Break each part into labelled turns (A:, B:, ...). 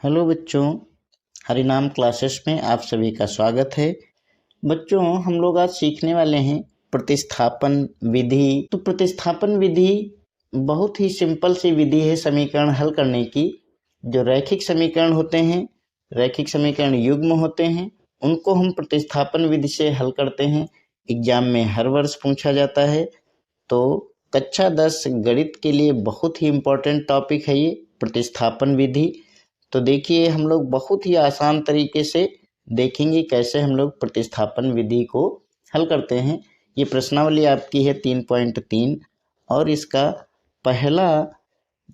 A: Hello बच्चों, हरिनाम classes में आप सभी का स्वागत है। बच्चों, हम लोग आज सीखने वाले हैं प्रतिस्थापन विधि। तो प्रतिस्थापन विधि बहुत ही सिंपल सी विधि है समीकरण हल करने की। जो रैखिक समीकरण होते हैं, रैखिक समीकरण युग्म होते हैं, उनको हम प्रतिस्थापन विधि से हल करते हैं। एग्जाम में हर वर्ष पूछा जाता है। तो कक्षा 10 गणित के लिए बहुत ही इम्पोर्टेंट टॉपिक है ये प्रतिस्थापन विधि। तो देखिए, हम लोग बहुत ही आसान तरीके से देखेंगे कैसे हम लोग प्रतिस्थापन विधि को हल करते हैं। ये प्रश्नावली आपकी है 3.3 और इसका पहला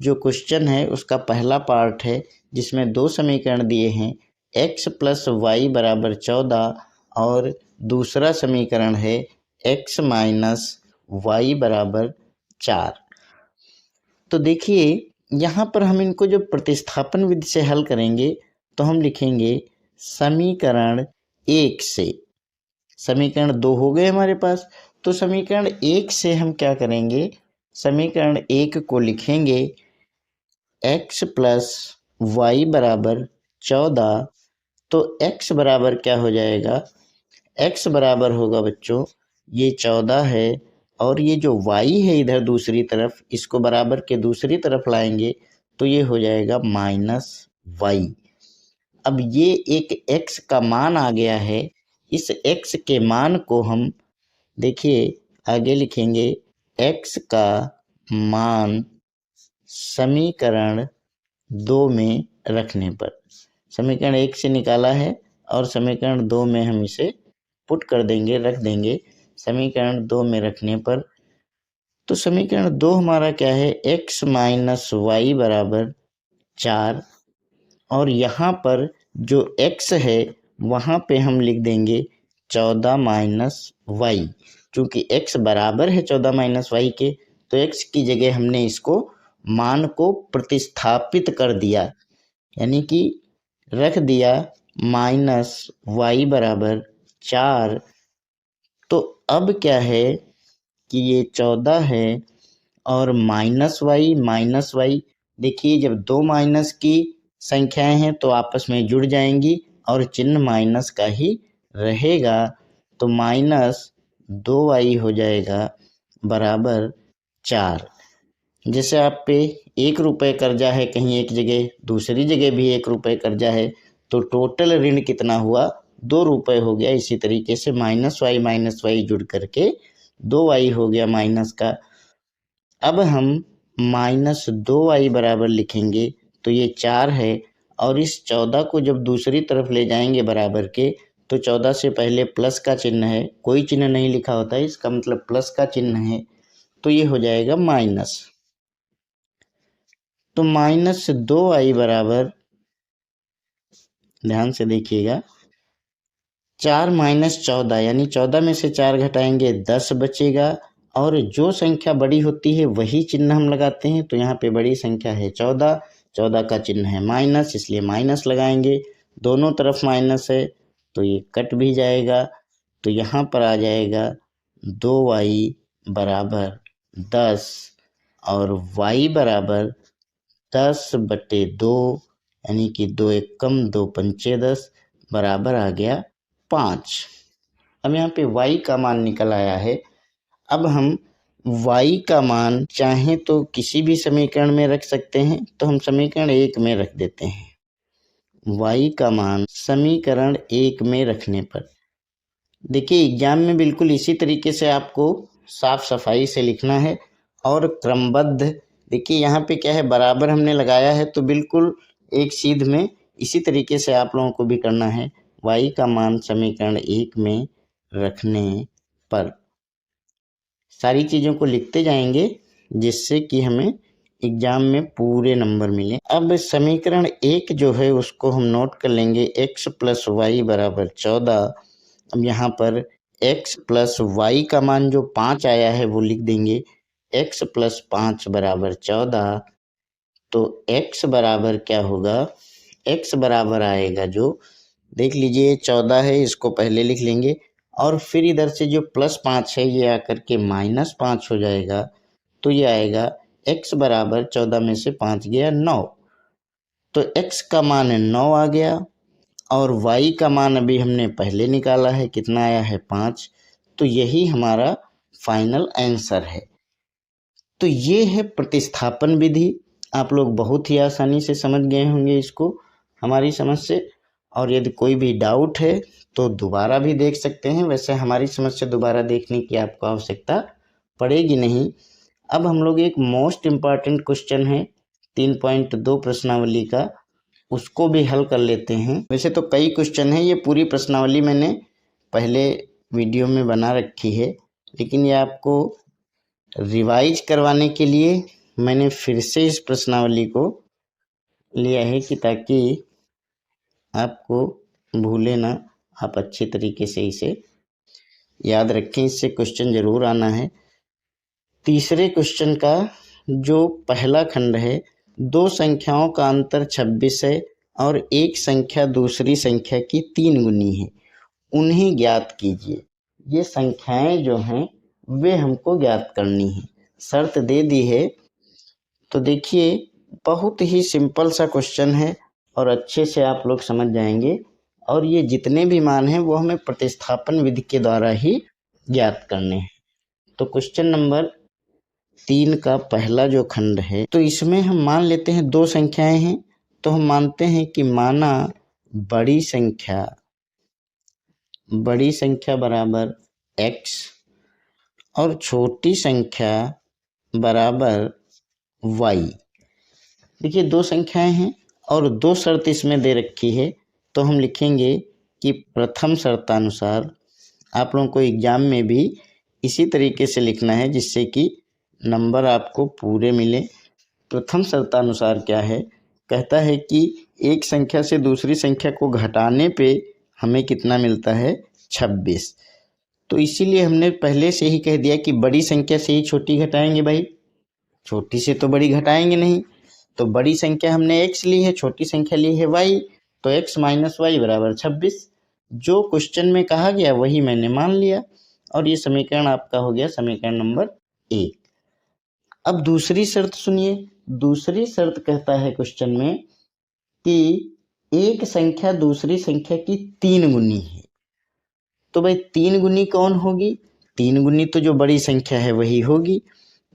A: जो क्वेश्चन है उसका पहला पार्ट है जिसमें दो समीकरण दिए हैं, x + y = 14 और दूसरा समीकरण है x - y = 4। तो देखिए, यहाँ पर हम इनको जो प्रतिस्थापन विधि से हल करेंगे तो हम लिखेंगे समीकरण 1 से। समीकरण 2 हो गए हमारे पास, तो समीकरण 1 से हम क्या करेंगे, समीकरण 1 को लिखेंगे x + y = 14। तो x बराबर क्या हो जाएगा, x बराबर होगा बच्चों ये 14 है और ये जो y है इधर दूसरी तरफ, इसको बराबर के दूसरी तरफ लाएंगे तो ये हो जाएगा -y। अब ये एक x का मान आ गया है, इस x के मान को हम देखिए आगे लिखेंगे x का मान समीकरण 2 में रखने पर। समीकरण 1 से निकाला है और समीकरण 2 में हम इसे पुट कर देंगे, रख देंगे समीकरण 2 में रखने पर। तो समीकरण 2 हमारा क्या है, x - y = 4 और यहाँ पर जो x है वहाँ पे हम लिख देंगे 14 - y। चूँकि x बराबर है 14 - y के, तो x की जगह हमने इसको मान को प्रतिस्थापित कर दिया, यानी कि रख दिया -y = 4। तो अब क्या है कि ये 14 है और -y, देखिए जब दो माइनस की संख्याएं हैं तो आपस में जुड़ जाएंगी और चिन्ह माइनस का ही रहेगा। तो -2y हो जाएगा बराबर 4। जैसे आप पे 1 रुपये कर्जा है कहीं एक जगह, दूसरी जगह भी 1 रुपये कर्जा है, तो टोटल ऋण कितना हुआ, 2 रुपये हो गया। इसी तरीके से -y जुड़ करके 2y हो गया माइनस का। अब हम -2y बराबर लिखेंगे तो ये 4 है और इस 14 को जब दूसरी तरफ ले जाएंगे बराबर के, तो 14 से पहले प्लस का चिन्ह है, कोई चिन्ह नहीं लिखा होता है, इसका मतलब प्लस का चिन्ह है, तो ये हो जाएगा माइनस। तो -2y बराबर, ध्यान से देखिएगा, 4 - 14 यानी 14 में से 4 घटाएंगे 10 बचेगा और जो संख्या बड़ी होती है वही चिन्ह हम लगाते हैं। तो यहाँ पे बड़ी संख्या है 14, 14 का चिन्ह है माइनस, इसलिए माइनस लगाएंगे। दोनों तरफ माइनस है तो ये कट भी जाएगा। तो यहाँ पर आ जाएगा 2y = 10 और y = 10/2, यानी कि 2 × 1 = 2 × 5 = 10 बराबर आ गया 5। अब यहाँ पे y का मान निकल आया है। अब हम y का मान चाहें तो किसी भी समीकरण में रख सकते हैं, तो हम समीकरण 1 में रख देते हैं। y का मान समीकरण 1 में रखने पर देखिए एग्जाम में बिल्कुल इसी तरीके से आपको साफ सफाई से लिखना है और क्रमबद्ध। देखिए यहाँ पे क्या है, बराबर हमने लगाया है तो बिल्कुल एक सीध में इसी तरीके से आप लोगों को भी करना है। y का मान समीकरण 1 में रखने पर सारी चीज़ों को लिखते जाएंगे जिससे कि हमें एग्जाम में पूरे नंबर मिले। अब समीकरण 1 जो है उसको हम नोट कर लेंगे, x + y = 14। अब यहाँ पर x + y का मान जो 5 आया है वो लिख देंगे, x + 5 = 14। तो x बराबर क्या होगा, x बराबर आएगा जो, देख लीजिए 14 है, इसको पहले लिख लेंगे और फिर इधर से जो +5 है ये आकर के -5 हो जाएगा। तो ये आएगा x बराबर 14 में से 5 गया 9। तो x का मान 9 आ गया और y का मान अभी हमने पहले निकाला है, कितना आया है 5। तो यही हमारा फाइनल आंसर है। तो ये है प्रतिस्थापन विधि। आप लोग बहुत ही आसानी से समझ गए होंगे इसको हमारी समझ से। और यदि कोई भी डाउट है तो दोबारा भी देख सकते हैं। वैसे हमारी समझ से दोबारा देखने की आपको आवश्यकता पड़ेगी नहीं। अब हम लोग एक मोस्ट इम्पॉर्टेंट क्वेश्चन है 3.2 प्रश्नावली का, उसको भी हल कर लेते हैं। वैसे तो कई क्वेश्चन हैं, ये पूरी प्रश्नावली मैंने पहले वीडियो में बना रखी है, लेकिन ये आपको रिवाइज करवाने के लिए मैंने फिर से इस प्रश्नावली को लिया है कि ताकि आपको भूले ना, आप अच्छे तरीके से इसे याद रखें। इससे क्वेश्चन जरूर आना है। तीसरे क्वेश्चन का जो पहला खंड है, दो संख्याओं का अंतर 26 है और एक संख्या दूसरी संख्या की 3 गुनी है, उन्हें ज्ञात कीजिए। ये संख्याएं जो हैं वे हमको ज्ञात करनी है, शर्त दे दी है। तो देखिए बहुत ही सिंपल सा क्वेश्चन है और अच्छे से आप लोग समझ जाएंगे। और ये जितने भी मान हैं वो हमें प्रतिस्थापन विधि के द्वारा ही ज्ञात करने हैं। तो क्वेश्चन नंबर 3 का पहला जो खंड है, तो इसमें हम मान लेते हैं दो संख्याएं हैं। तो हम मानते हैं कि माना बड़ी संख्या बराबर x और छोटी संख्या बराबर y। देखिए दो संख्याएं हैं और दो शर्त इसमें दे रखी है। तो हम लिखेंगे कि प्रथम शर्तानुसार, आप लोगों को एग्जाम में भी इसी तरीके से लिखना है जिससे कि नंबर आपको पूरे मिले। प्रथम शर्तानुसार क्या है, कहता है कि एक संख्या से दूसरी संख्या को घटाने पे हमें कितना मिलता है 26। तो इसीलिए हमने पहले से ही कह दिया कि बड़ी संख्या से ही छोटी घटाएंगे भाई, छोटी से तो बड़ी घटाएंगे नहीं। तो बड़ी संख्या हमने x ली है, छोटी संख्या ली है y, तो x माइनस वाई बराबर 26। जो क्वेश्चन में कहा गया वही मैंने मान लिया और ये समीकरण आपका हो गया समीकरण नंबर 1। अब दूसरी शर्त सुनिए। दूसरी शर्त कहता है क्वेश्चन में कि एक संख्या दूसरी संख्या की 3 गुनी है। तो भाई 3 गुनी कौन होगी? 3 गुनी तो जो बड़ी संख्या है वही होगी।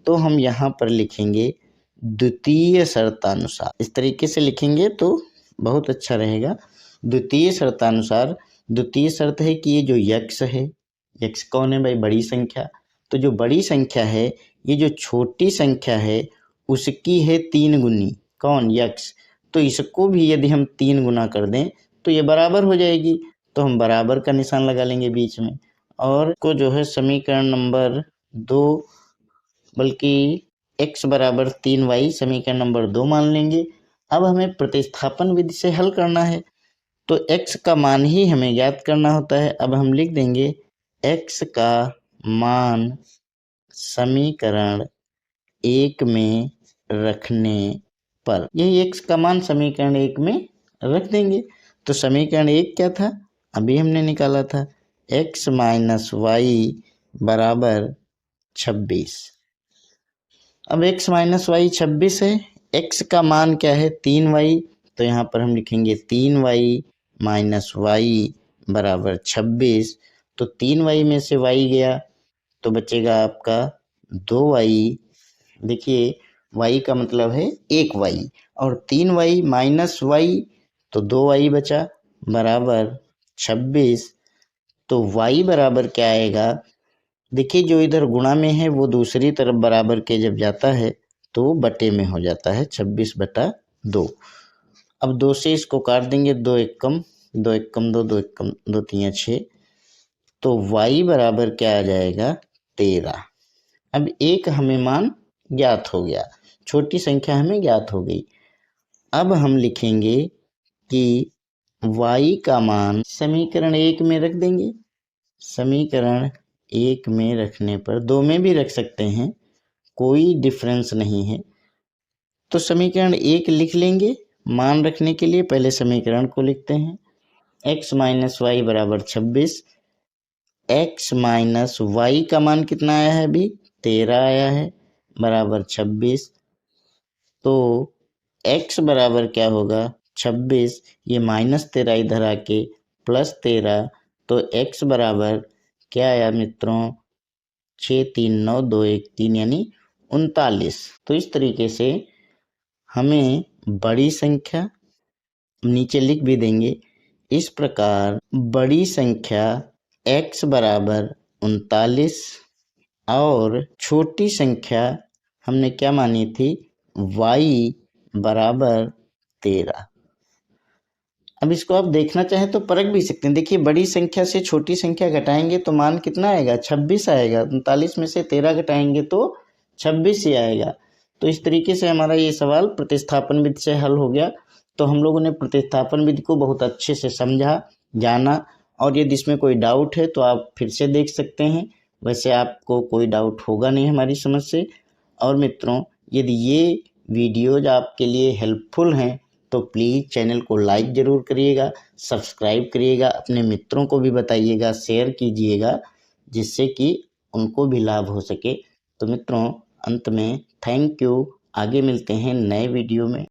A: तो हम यहाँ पर लिखेंगे द्वितीय शर्तानुसार। इस तरीके से लिखेंगे तो बहुत अच्छा रहेगा। द्वितीय शर्तानुसार, द्वितीय शर्त है कि ये जो यक्स है, यक्स कौन है भाई? बड़ी संख्या। तो जो बड़ी संख्या है, ये जो छोटी संख्या है उसकी है 3 गुनी, कौन? यक्स। तो इसको भी यदि हम 3 गुना कर दें तो ये बराबर हो जाएगी। तो हम बराबर का निशान लगा लेंगे बीच में और को जो है समीकरण नंबर 2, बल्कि x बराबर 3y समीकरण नंबर 2 मान लेंगे। अब हमें प्रतिस्थापन विधि से हल करना है तो x का मान ही हमें ज्ञात करना होता है। अब हम लिख देंगे x का मान समीकरण 1 में रखने पर, यही x का मान समीकरण 1 में रख देंगे। तो समीकरण 1 क्या था? अभी हमने निकाला था, x माइनस वाई बराबर 26। अब x माइनस वाई 26 है, x का मान क्या है? 3y। तो यहाँ पर हम लिखेंगे 3y माइनस वाई बराबर 26। तो 3y में से y गया तो बचेगा आपका 2y। देखिए y का मतलब है 1y और 3y माइनस y, तो 2y बचा बराबर 26। तो y बराबर क्या आएगा? देखिए जो इधर गुणा में है वो दूसरी तरफ बराबर के जब जाता है तो बटे में हो जाता है, 26/2। अब 2 से इसको काट देंगे, 2 एक कम 2 एक कम 2, 2 एक कम 2 3 6। तो y बराबर क्या आ जाएगा? 13। अब एक हमें मान ज्ञात हो गया, छोटी संख्या हमें ज्ञात हो गई। अब हम लिखेंगे कि y का मान समीकरण 1 में रख देंगे। समीकरण 1 में रखने पर, 2 में भी रख सकते हैं, कोई डिफरेंस नहीं है। तो समीकरण 1 लिख लेंगे। मान रखने के लिए पहले समीकरण को लिखते हैं, x माइनस वाई बराबर 26। x माइनस वाई का मान कितना आया है? अभी 13 आया है, बराबर 26। तो x बराबर क्या होगा 26, ये -13 इधर आके +13, तो x बराबर क्या आया मित्रों 6 3 9 2 1 3 यानी 39। तो इस तरीके से हमें बड़ी संख्या नीचे लिख भी देंगे। इस प्रकार बड़ी संख्या x बराबर 39 और छोटी संख्या हमने क्या मानी थी y बराबर 13। अब इसको आप देखना चाहें तो परख भी सकते हैं। देखिए बड़ी संख्या से छोटी संख्या घटाएंगे तो मान कितना आएगा 26 आएगा। 39 में से 13 घटाएंगे तो 26 ही आएगा। तो इस तरीके से हमारा ये सवाल प्रतिस्थापन विधि से हल हो गया। तो हम लोगों ने प्रतिस्थापन विधि को बहुत अच्छे से समझा, जाना, और यदि इसमें कोई डाउट है तो आप फिर से देख सकते हैं। वैसे आपको कोई डाउट होगा नहीं हमारी समझ से। और मित्रों, यदि ये वीडियोज आपके लिए हेल्पफुल हैं तो प्लीज़ चैनल को लाइक ज़रूर करिएगा, सब्सक्राइब करिएगा, अपने मित्रों को भी बताइएगा, शेयर कीजिएगा, जिससे कि उनको भी लाभ हो सके। तो मित्रों, अंत में थैंक यू। आगे मिलते हैं नए वीडियो में।